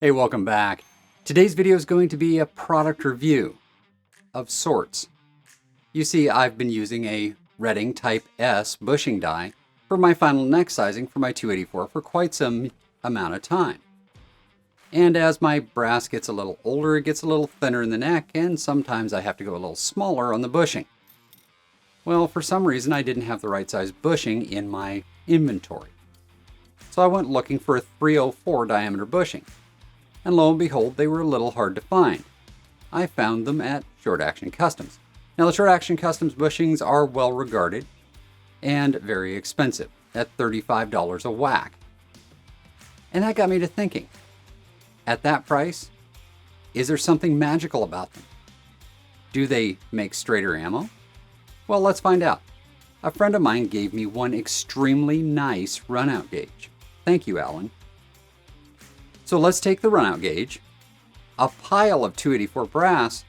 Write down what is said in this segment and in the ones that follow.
Hey, welcome back. Today's video is going to be a product review of sorts. You see, I've been using a Redding Type S bushing die for my final neck sizing for my 284 for quite some amount of time. And as my brass gets a little older, it gets a little thinner in the neck, and sometimes I have to go a little smaller on the bushing. Well, for some reason, I didn't have the right size bushing in my inventory. So I went looking for a 304 diameter bushing. And lo and behold, they were a little hard to find. I found them at Short Action Customs. Now, the Short Action Customs bushings are well regarded and very expensive, at $35 a whack. And that got me to thinking, at that price, is there something magical about them? Do they make straighter ammo? Well, let's find out. A friend of mine gave me one extremely nice runout gauge. Thank you, Alan. So let's take the runout gauge, a pile of 284 brass,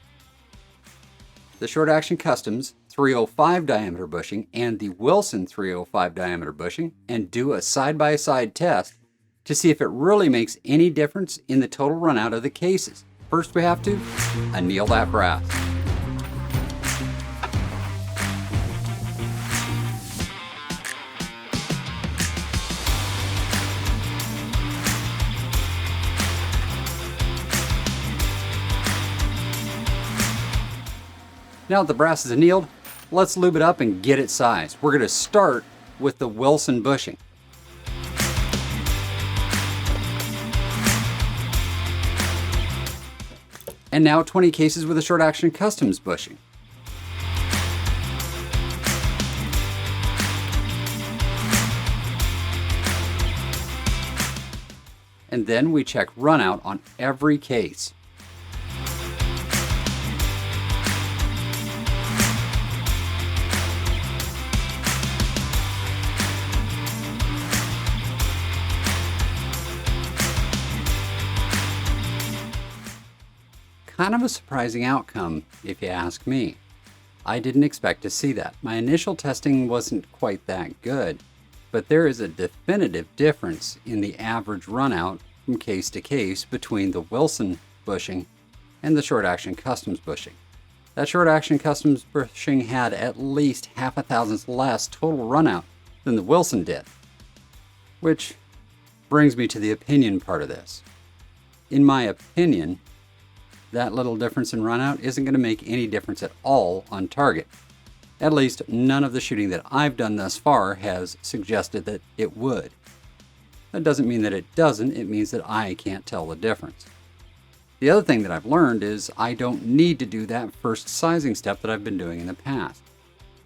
the Short Action Customs 305 diameter bushing, and the Wilson 305 diameter bushing, and do a side-by-side test to see if it really makes any difference in the total runout of the cases. First, we have to anneal that brass. Now that the brass is annealed, let's lube it up and get it sized. We're going to start with the Wilson bushing. And now 20 cases with the Short Action Customs bushing. And then we check runout on every case. Kind of a surprising outcome, if you ask me. I didn't expect to see that. My initial testing wasn't quite that good, but there is a definitive difference in the average runout from case to case between the Wilson bushing and the Short Action Customs bushing. That Short Action Customs bushing had at least half a thousandth less total runout than the Wilson did. Which brings me to the opinion part of this. In my opinion, that little difference in runout isn't going to make any difference at all on target. At least none of the shooting that I've done thus far has suggested that it would. That doesn't mean that it doesn't, it means that I can't tell the difference. The other thing that I've learned is I don't need to do that first sizing step that I've been doing in the past.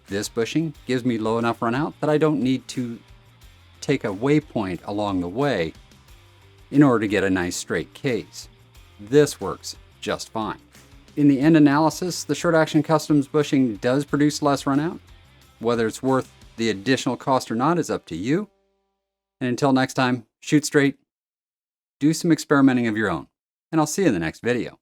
This bushing gives me low enough runout that I don't need to take a waypoint along the way in order to get a nice straight case. This works just fine. In the end analysis, the Short Action Customs bushing does produce less runout. Whether it's worth the additional cost or not is up to you. And until next time, shoot straight, do some experimenting of your own, and I'll see you in the next video.